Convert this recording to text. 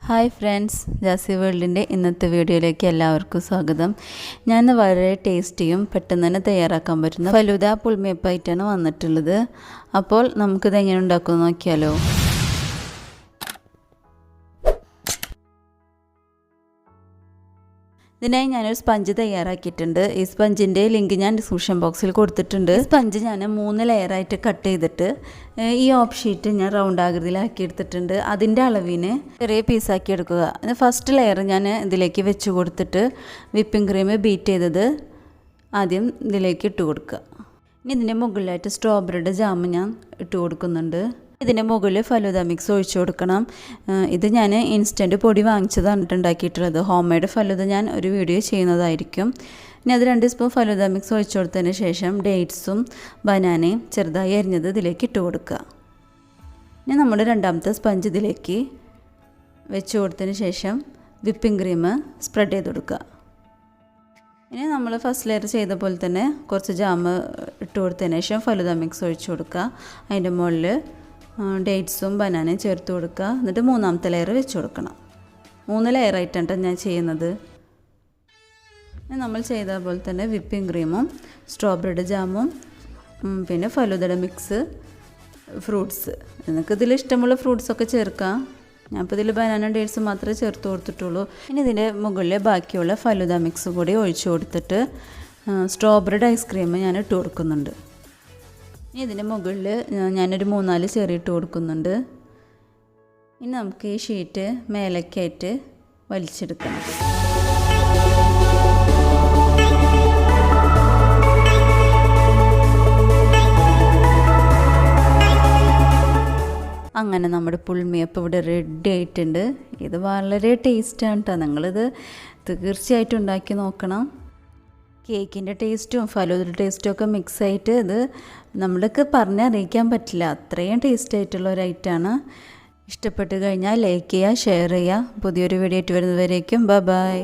Hi friends, Jassie വേൾഡിൻ്റെ ഇന്നത്തെ വീഡിയോയിലേക്ക് എല്ലാവർക്കും സ്വാഗതം. ഞാൻ വളരെ ടേസ്റ്റിയും പെട്ടെന്ന് തന്നെ തയ്യാറാക്കാൻ പറ്റുന്ന ഫലൂദ പുൾമേപ്പായിട്ടാണ് വന്നിട്ടുള്ളത്. അപ്പോൾ നമുക്കിത് എങ്ങനെ ഉണ്ടാക്കുമെന്ന് നോക്കിയാലോ. ഇതിനായി ഞാനൊരു സ്പഞ്ച് തയ്യാറാക്കിയിട്ടുണ്ട്. ഈ സ്പഞ്ചിൻ്റെ ലിങ്ക് ഞാൻ ഡിസ്ക്രിപ്ഷൻ ബോക്സിൽ കൊടുത്തിട്ടുണ്ട്. സ്പഞ്ച് ഞാൻ 3 ലെയറായിട്ട് കട്ട് ചെയ്തിട്ട് ഈ ഓഫ് ഷീറ്റ് ഞാൻ റൗണ്ട് ആകൃതിയിലാക്കി എടുത്തിട്ടുണ്ട്. അതിൻ്റെ അളവിന് ചെറിയ പീസാക്കി എടുക്കുക. ഫസ്റ്റ് ലെയർ ഞാൻ ഇതിലേക്ക് വെച്ച് കൊടുത്തിട്ട് വിപ്പിംഗ് ക്രീം ബീറ്റ് ചെയ്തത് ആദ്യം ഇതിലേക്ക് ഇട്ട് കൊടുക്കുക. ഇനി ഇതിൻ്റെ മുകളിലായിട്ട് സ്ട്രോബെറിയുടെ ജാം ഞാൻ ഇട്ട് കൊടുക്കുന്നുണ്ട്. ഇതിൻ്റെ മുകളിൽ ഫലൂദ മിക്സ് ഒഴിച്ചു കൊടുക്കണം. ഇത് ഞാൻ ഇൻസ്റ്റൻറ്റ് പൊടി വാങ്ങിച്ചതാണ് ഉണ്ടാക്കിയിട്ടുള്ളത്. ഹോം മെയ്ഡ് ഫലൂദ ഞാൻ ഒരു വീഡിയോ ചെയ്യുന്നതായിരിക്കും. ഇനി അത് 2 സ്പൂൺ ഫലൂദ മിക്സ് ഒഴിച്ചു കൊടുത്തതിന് ശേഷം ഡേറ്റ്സും ബനാനയും ചെറുതായി അരിഞ്ഞത് ഇതിലേക്ക് ഇട്ട് കൊടുക്കുക. ഇനി നമ്മുടെ രണ്ടാമത്തെ സ്പഞ്ച് ഇതിലേക്ക് വെച്ച് കൊടുത്തതിന് ശേഷം വിപ്പിംഗ് ക്രീം സ്പ്രെഡ് ചെയ്ത് കൊടുക്കുക. ഇനി നമ്മൾ ഫസ്റ്റ് ലെയർ ചെയ്ത പോലെ തന്നെ കുറച്ച് ജാം ഇട്ട് കൊടുത്തതിന് ശേഷം ഫലൂദ മിക്സ് ഒഴിച്ചു കൊടുക്കുക. അതിൻ്റെ മുകളിൽ ഡേറ്റ്സും ബനാനയും ചേർത്ത് കൊടുക്കുക. എന്നിട്ട് മൂന്നാമത്തെ ലെയർ വെച്ച് കൊടുക്കണം. 3 ലെയറായിട്ടാണ് ഞാൻ ചെയ്യുന്നത്. നമ്മൾ ചെയ്ത പോലെ തന്നെ വിപ്പിംഗ് ക്രീമും സ്ട്രോബെറിയുടെ ജാമും പിന്നെ ഫലൂദയുടെ മിക്സ്, ഫ്രൂട്ട്സ്, നിങ്ങൾക്ക് ഇതിൽ ഇഷ്ടമുള്ള ഫ്രൂട്ട്സൊക്കെ ചേർക്കാം. ഞാൻ ഇപ്പോൾ ഇതിൽ ബനാന ഡേറ്റ്സ് മാത്രമേ ചേർത്ത് കൊടുത്തിട്ടുള്ളൂ. ഇനി ഇതിൻ്റെ മുകളിൽ ബാക്കിയുള്ള ഫലൂദ മിക്സ് കൂടി ഒഴിച്ചു കൊടുത്തിട്ട് സ്ട്രോബെറിയുടെ ഐസ്ക്രീം ഞാൻ ഇട്ട് കൊടുക്കുന്നുണ്ട്. ഇനി ഇതിൻ്റെ മുകളിൽ ഞാനൊരു 3-4 ചെറി ഇട്ട് കൊടുക്കുന്നുണ്ട്. ഇനി നമുക്ക് ഈ ഷീറ്റ് മേലേക്കായിട്ട് വലിച്ചെടുക്കണം. അങ്ങനെ നമ്മുടെ പുൾമേപ്പ് ഇവിടെ റെഡി ആയിട്ടുണ്ട്. ഇത് വളരെ ടേസ്റ്റാണ് കേട്ടോ. നിങ്ങളിത് തീർച്ചയായിട്ടും ഉണ്ടാക്കി നോക്കണം. കേക്കിൻ്റെ ടേസ്റ്റും ഫലൂദയുടെ ടേസ്റ്റും ഒക്കെ മിക്സായിട്ട് ഇത് നമ്മൾക്ക് പറഞ്ഞറിയിക്കാൻ പറ്റില്ല. അത്രയും ടേസ്റ്റ് ആയിട്ടുള്ള ഒരു ഐറ്റമാണ്. ഇഷ്ടപ്പെട്ട് കഴിഞ്ഞാൽ ലൈക്ക് ചെയ്യുക, ഷെയർ ചെയ്യുക. പുതിയൊരു വീഡിയോ ആയിട്ട് വരുന്നവരേക്കും ബൈ.